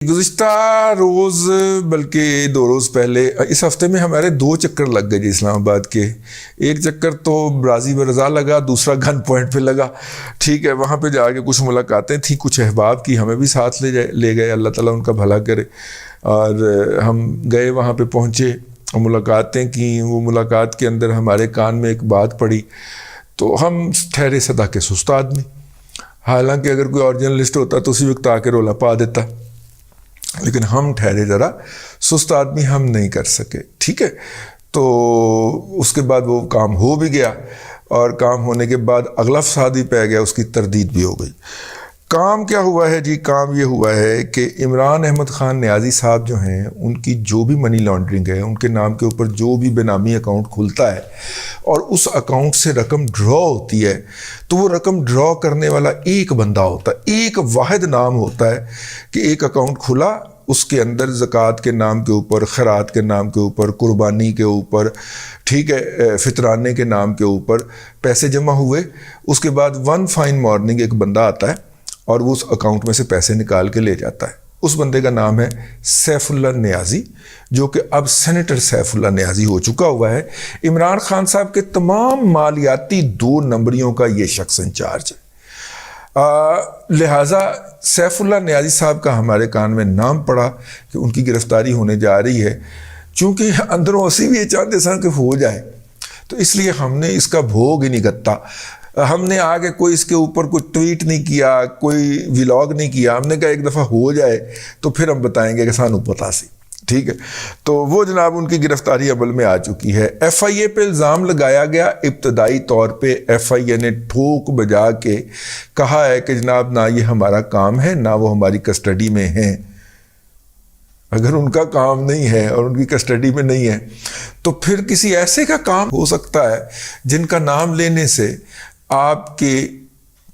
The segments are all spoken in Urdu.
گزشتہ روز بلکہ 2 روز پہلے اس ہفتے میں ہمارے 2 چکر لگ گئے جی اسلام آباد کے. ایک چکر تو برازی برضا لگا, دوسرا گن پوائنٹ پہ لگا. ٹھیک ہے, وہاں پہ جا کے کچھ ملاقاتیں تھیں, کچھ احباب کی, ہمیں بھی ساتھ لے گئے, اللہ تعالیٰ ان کا بھلا کرے. اور ہم گئے, وہاں پہ پہنچے, ملاقاتیں کیں. وہ ملاقات کے اندر ہمارے کان میں ایک بات پڑی تو ہم ٹھہرے صدا کے سست آدمی. حالانکہ اگر کوئی اور جرنلسٹ ہوتا تو اسی وقت آ کے رولا پا دیتا, لیکن ہم ٹھہرے ذرا سست آدمی, ہم نہیں کر سکے. ٹھیک ہے, تو اس کے بعد وہ کام ہو بھی گیا, اور کام ہونے کے بعد اگلا فساد بھی پہ گیا, اس کی تردید بھی ہو گئی. کام کیا ہوا ہے جی؟ کام یہ ہوا ہے کہ عمران احمد خان نیازی صاحب جو ہیں, ان کی جو بھی منی لانڈرنگ ہے, ان کے نام کے اوپر جو بھی بے نامی اکاؤنٹ کھلتا ہے اور اس اکاؤنٹ سے رقم ڈرا ہوتی ہے, تو وہ رقم ڈرا کرنے والا ایک بندہ ہوتا ہے, ایک واحد نام ہوتا ہے کہ ایک اکاؤنٹ کھلا, اس کے اندر زکوٰۃ کے نام کے اوپر, خیرات کے نام کے اوپر, قربانی کے اوپر, ٹھیک ہے, فطرانے کے نام کے اوپر پیسے جمع ہوئے. اس کے بعد ون فائن مارننگ ایک بندہ آتا ہے اور وہ اس اکاؤنٹ میں سے پیسے نکال کے لے جاتا ہے. اس بندے کا نام ہے سیف اللہ نیازی, جو کہ اب سینیٹر سیف اللہ نیازی ہو چکا ہوا ہے. عمران خان صاحب کے تمام مالیاتی 2 نمبریوں کا یہ شخص انچارج ہے. لہٰذا سیف اللہ نیازی صاحب کا ہمارے کان میں نام پڑا کہ ان کی گرفتاری ہونے جا رہی ہے. چونکہ اندروں اسی بھی یہ چاہتے سن کہ ہو جائے, تو اس لیے ہم نے اس کا بھوگ ہی نہیں گتا. ہم نے آگے کوئی اس کے اوپر کوئی ٹویٹ نہیں کیا, کوئی ولاگ نہیں کیا. ہم نے کہا ایک دفعہ ہو جائے تو پھر ہم بتائیں گے کہ سانو پتہ سی. ٹھیک ہے, تو وہ جناب ان کی گرفتاری عمل میں آ چکی ہے. ایف آئی اے پہ الزام لگایا گیا. ابتدائی طور پہ ایف آئی اے نے ٹھوک بجا کے کہا ہے کہ جناب نہ یہ ہمارا کام ہے, نہ وہ ہماری کسٹڈی میں ہیں. اگر ان کا کام نہیں ہے اور ان کی کسٹڈی میں نہیں ہے, تو پھر کسی ایسے کا کام ہو سکتا ہے جن کا نام لینے سے آپ کے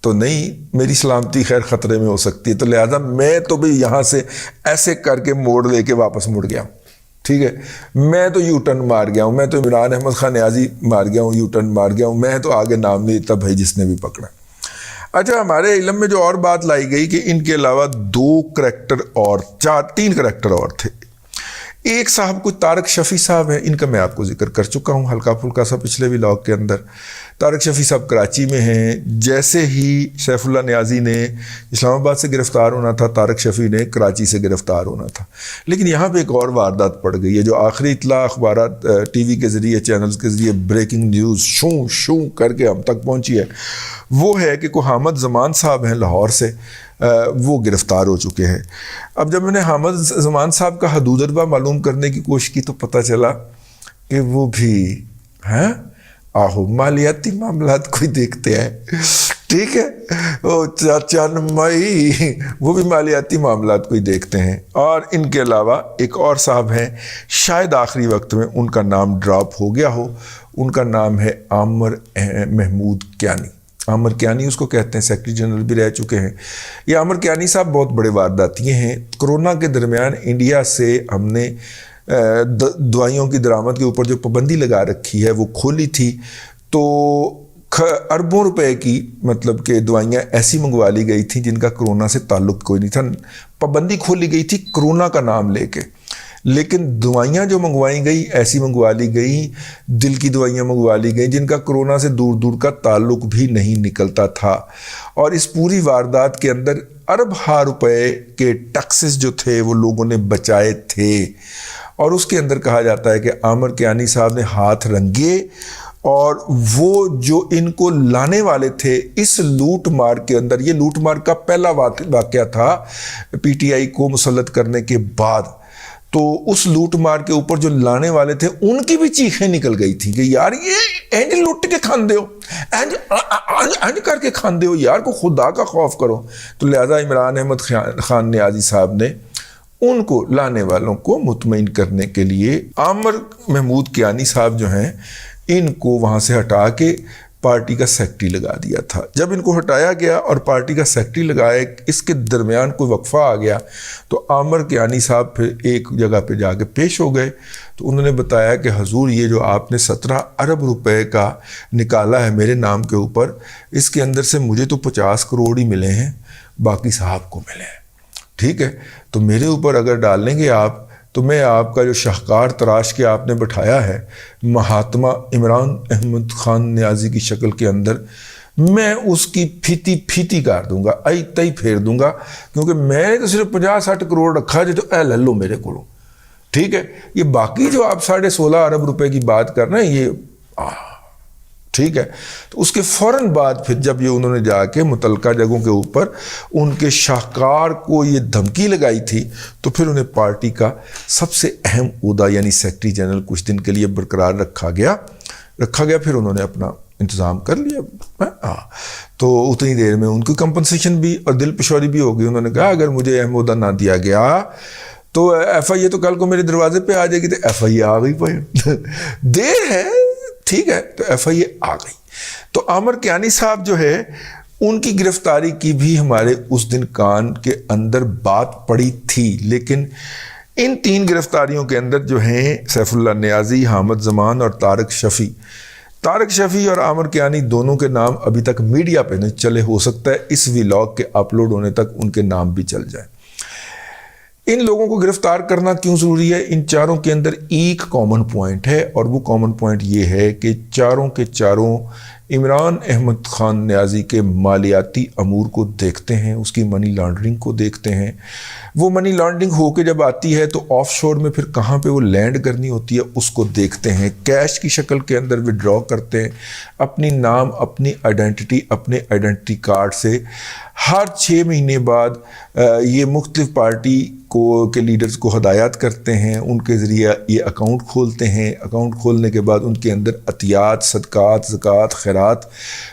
تو نہیں, میری سلامتی خیر خطرے میں ہو سکتی ہے. تو لہٰذا میں تو بھی یہاں سے ایسے کر کے موڑ لے کے واپس مڑ گیا ہوں. ٹھیک ہے, میں تو یو ٹرن مار گیا ہوں. میں تو عمران احمد خان نیازی مار گیا ہوں, یو ٹرن مار گیا ہوں. میں تو آگے نام نہیں دیتا بھائی جس نے بھی پکڑا. اچھا, ہمارے علم میں جو اور بات لائی گئی کہ ان کے علاوہ 2 کریکٹر اور 3 کریکٹر اور تھے. ایک صاحب کوئی طارق شفیع صاحب ہیں, ان کا میں آپ کو ذکر کر چکا ہوں ہلکا پھلکا سا پچھلے ولاگ کے اندر. طارق شفیع صاحب کراچی میں ہیں. جیسے ہی سیف اللہ نیازی نے اسلام آباد سے گرفتار ہونا تھا, طارق شفیع نے کراچی سے گرفتار ہونا تھا. لیکن یہاں پہ ایک اور واردات پڑ گئی ہے, جو آخری اطلاع اخبارات ٹی وی کے ذریعے, چینلز کے ذریعے بریکنگ نیوز شوں کر کے ہم تک پہنچی ہے. وہ ہے کہ کوئی حامد زمان صاحب ہیں لاہور سے, وہ گرفتار ہو چکے ہیں. اب جب میں نے حامد زمان صاحب کا حدود اربہ معلوم کرنے کی کوشش کی تو پتہ چلا کہ وہ بھی ہیں مالیاتی معاملات کوئی دیکھتے ہیں. ٹھیک ہے, وہ چاچا نمائی وہ بھی مالیاتی معاملات کوئی دیکھتے ہیں. اور ان کے علاوہ ایک اور صاحب ہیں, شاید آخری وقت میں ان کا نام ڈراپ ہو گیا ہو. ان کا نام ہے عامر محمود کیانی. عامر کیانی اس کو کہتے ہیں, سیکرٹری جنرل بھی رہ چکے ہیں. یہ عامر کیانی صاحب بہت بڑے وارداتیے ہیں. کرونا کے درمیان انڈیا سے ہم نے دوائیوں کی درآمد کے اوپر جو پابندی لگا رکھی ہے وہ کھولی تھی, تو اربوں روپے کی مطلب کہ دوائیاں ایسی منگوا لی گئی تھیں جن کا کرونا سے تعلق کوئی نہیں تھا. پابندی کھولی گئی تھی کرونا کا نام لے کے, لیکن دوائیاں جو منگوائی گئی ایسی منگوا لی گئی, دل کی دوائیاں منگوا لی گئیں جن کا کرونا سے دور دور کا تعلق بھی نہیں نکلتا تھا. اور اس پوری واردات کے اندر ارب ہا روپے کے ٹیکسز جو تھے وہ لوگوں نے بچائے تھے. اور اس کے اندر کہا جاتا ہے کہ عامر کیانی صاحب نے ہاتھ رنگے, اور وہ جو ان کو لانے والے تھے اس لوٹ مار کے اندر, یہ لوٹ مار کا پہلا واقعہ تھا پی ٹی آئی کو مسلط کرنے کے بعد, تو اس لوٹ مار کے اوپر جو لانے والے تھے ان کی بھی چیخیں نکل گئی تھیں کہ یار یہ اینج لوٹ کے کھاندے ہو, اینج کر کے کھاندے ہو یار, کو خدا کا خوف کرو. تو لہذا عمران احمد خان نیازی صاحب نے ان کو لانے والوں کو مطمئن کرنے کے لیے عامر محمود کیانی صاحب جو ہیں ان کو وہاں سے ہٹا کے پارٹی کا سیکرٹری لگا دیا تھا. جب ان کو ہٹایا گیا اور پارٹی کا سیکرٹری لگایا, اس کے درمیان کوئی وقفہ آ گیا, تو عامر کیانی صاحب پھر ایک جگہ پہ جا کے پیش ہو گئے. تو انہوں نے بتایا کہ حضور یہ جو آپ نے 17 ارب روپے کا نکالا ہے میرے نام کے اوپر, اس کے اندر سے مجھے تو 50 کروڑ ہی ملے ہیں, باقی صاحب کو ملے ہیں. ٹھیک ہے. تو میرے اوپر اگر ڈالیں گے آپ تو میں آپ کا جو شاہکار تراش کے آپ نے بٹھایا ہے مہاتما عمران احمد خان نیازی کی شکل کے اندر، میں اس کی پھیتی کر دوں گا، تئی پھیر دوں گا، کیونکہ میں نے تو صرف 50-60 کروڑ رکھا جو تو لے لو میرے کو. ٹھیک ہے. یہ باقی جو آپ 16.5 ارب روپے کی بات کر رہے ہیں یہ ٹھیک ہے. تو اس کے فوراً بعد پھر جب یہ انہوں نے جا کے متعلقہ جگہوں کے اوپر ان کے شاہکار کو یہ دھمکی لگائی تھی تو پھر انہیں پارٹی کا سب سے اہم عہدہ یعنی سیکرٹری جنرل کچھ دن کے لیے برقرار رکھا گیا. پھر انہوں نے اپنا انتظام کر لیا. تو اتنی دیر میں ان کی کمپنسیشن بھی اور دل پشوری بھی ہو گئی. انہوں نے کہا اگر مجھے اہم عہدہ نہ دیا گیا تو ایف آئی اے تو کل کو میرے دروازے پہ آ جائے گی. تو ایف آئی اے آ گئی دیر ہے. ٹھیک ہے. تو ایف آئی اے آ گئی. تو عامر کیانی صاحب جو ہے ان کی گرفتاری کی بھی ہمارے اس دن کان کے اندر بات پڑی تھی، لیکن ان 3 گرفتاریوں کے اندر جو ہیں سیف اللہ نیازی، حامد زمان اور طارق شفیع اور عامر کیانی دونوں کے نام ابھی تک میڈیا پہ نہیں چلے. ہو سکتا ہے اس ویلاگ کے اپلوڈ ہونے تک ان کے نام بھی چل جائیں. ان لوگوں کو گرفتار کرنا کیوں ضروری ہے؟ ان چاروں کے اندر ایک کامن پوائنٹ ہے، اور وہ کامن پوائنٹ یہ ہے کہ چاروں کے چاروں عمران احمد خان نیازی کے مالیاتی امور کو دیکھتے ہیں، اس کی منی لانڈرنگ کو دیکھتے ہیں. وہ منی لانڈرنگ ہو کے جب آتی ہے تو آف شور میں پھر کہاں پہ وہ لینڈ کرنی ہوتی ہے اس کو دیکھتے ہیں. کیش کی شکل کے اندر وڈرا کرتے ہیں اپنی نام، اپنی آئیڈینٹی، اپنے آئیڈینٹی کارڈ سے. ہر 6 مہینے بعد یہ مختلف پارٹی کے لیڈرز کو ہدایات کرتے ہیں، ان کے ذریعہ یہ اکاؤنٹ کھولتے ہیں. اکاؤنٹ کھولنے کے بعد ان کے اندر عطیات، صدقات، زکوٰۃ، خیرات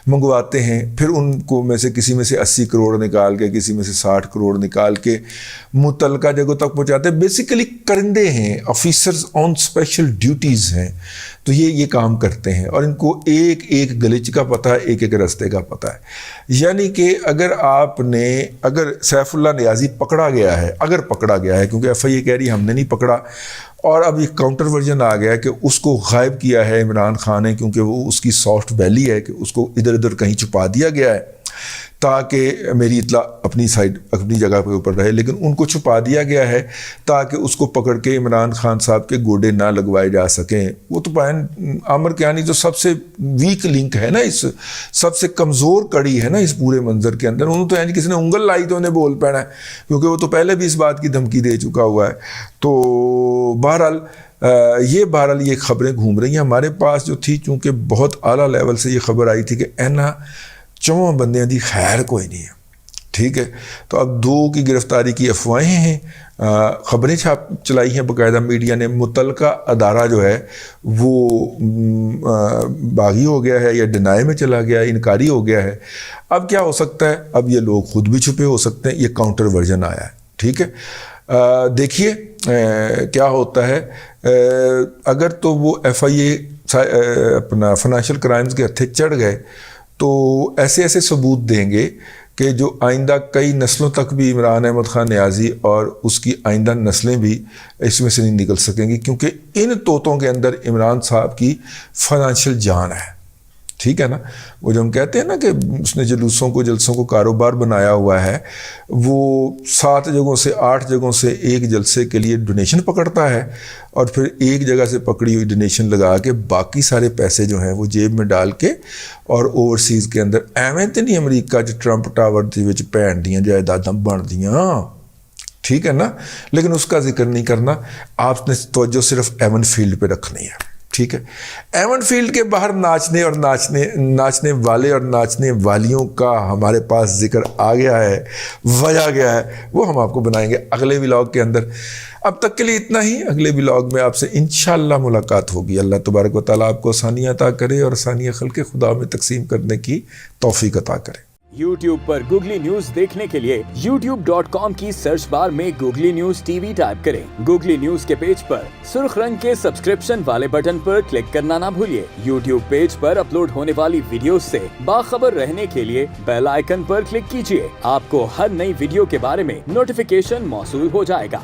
منگواتے ہیں. پھر ان کو میں سے کسی میں سے 80 کروڑ نکال کے، کسی میں سے 60 کروڑ نکال کے متعلقہ جگہوں تک پہنچاتے ہیں. بیسیکلی کرندے ہیں، آفیسرز آن اسپیشل ڈیوٹیز ہیں. تو یہ کام کرتے ہیں اور ان کو ایک ایک گلیچ کا پتہ ہے، ایک ایک رستے کا پتہ ہے. یعنی کہ اگر سیف اللہ نیازی پکڑا گیا ہے کیونکہ ایف آئی اے کہہ رہی ہم نے نہیں پکڑا، اور اب یہ کاؤنٹر ورژن آ گیا کہ اس کو غائب کیا ہے عمران خان نے، کیونکہ وہ اس کی سافٹ ویلی ہے کہ اس کو ادھر ادھر کہیں چھپا دیا گیا ہے تاکہ میری اطلاع اپنی جگہ پہ اوپر رہے. لیکن ان کو چھپا دیا گیا ہے تاکہ اس کو پکڑ کے عمران خان صاحب کے گوڑے نہ لگوائے جا سکیں. وہ تو عامر کیانی جو سب سے ویک لنک ہے نا، اس سب سے کمزور کڑی ہے نا اس پورے منظر کے اندر، انہوں تو یعنی کسی نے انگل لائی تو انہیں بول پینا ہے، کیونکہ وہ تو پہلے بھی اس بات کی دھمکی دے چکا ہوا ہے. تو بہرحال یہ خبریں گھوم رہی ہیں ہمارے پاس جو تھی، چونکہ بہت اعلیٰ لیول سے یہ خبر آئی تھی کہ اینا 4 بندیاں دی خیر کوئی نہیں ہے. ٹھیک ہے. تو اب 2 کی گرفتاری کی افواہیں ہیں، خبریں چلائی ہیں باقاعدہ میڈیا نے. متعلقہ ادارہ جو ہے وہ باغی ہو گیا ہے یا ڈینائی میں چلا گیا ہے، انکاری ہو گیا ہے. اب کیا ہو سکتا ہے؟ اب یہ لوگ خود بھی چھپے ہو سکتے ہیں. یہ کاؤنٹر ورژن آیا ہے. ٹھیک ہے. دیکھیے کیا ہوتا ہے. اگر تو وہ ایف آئی اے اپنا فائنینشیل کرائمز کے ہتھے چڑھ گئے تو ایسے ثبوت دیں گے کہ جو آئندہ کئی نسلوں تک بھی عمران احمد خان نیازی اور اس کی آئندہ نسلیں بھی اس میں سے نہیں نکل سکیں گی، کیونکہ ان طوطوں کے اندر عمران صاحب کی فائنینشیل جان ہے. ٹھیک ہے نا. وہ جو ہم کہتے ہیں نا کہ اس نے جلسوں کو کاروبار بنایا ہوا ہے، وہ 7 جگہوں سے 8 جگہوں سے ایک جلسے کے لیے ڈونیشن پکڑتا ہے اور پھر ایک جگہ سے پکڑی ہوئی ڈونیشن لگا کے باقی سارے پیسے جو ہیں وہ جیب میں ڈال کے اور اوورسیز کے اندر ایویں تو نہیں امریکہ ٹرمپ ٹاور کے پہن دیاں جائیداداں بن دیاں. ٹھیک ہے نا. لیکن اس کا ذکر نہیں کرنا. آپ نے توجہ صرف ایون فیلڈ پہ رکھنی ہے. ٹھیک ہے. ایون فیلڈ کے باہر ناچنے والے اور ناچنے والیوں کا ہمارے پاس ذکر آ گیا ہے، وجہ گیا ہے، وہ ہم آپ کو بنائیں گے اگلے ولاگ کے اندر. اب تک کے لیے اتنا ہی. اگلے ولاگ میں آپ سے انشاءاللہ ملاقات ہوگی. اللہ تبارک و تعالیٰ آپ کو آسانیاں عطا کرے اور آسانیاں خلق خدا میں تقسیم کرنے کی توفیق عطا کرے. YouTube پر گوگلی نیوز دیکھنے کے لیے youtube.com کی سرچ بار میں googly news T V type کریں. گوگلی نیوز کے پیج پر سرخ رنگ کے سبسکرپشن والے بٹن پر کلک کرنا نہ بھولیے. YouTube پیج پر اپلوڈ ہونے والی ویڈیوز سے باخبر رہنے کے لیے بیل آئیکن پر کلک کیجیے. آپ کو ہر نئی ویڈیو کے بارے میں نوٹیفیکیشن موصول ہو جائے گا.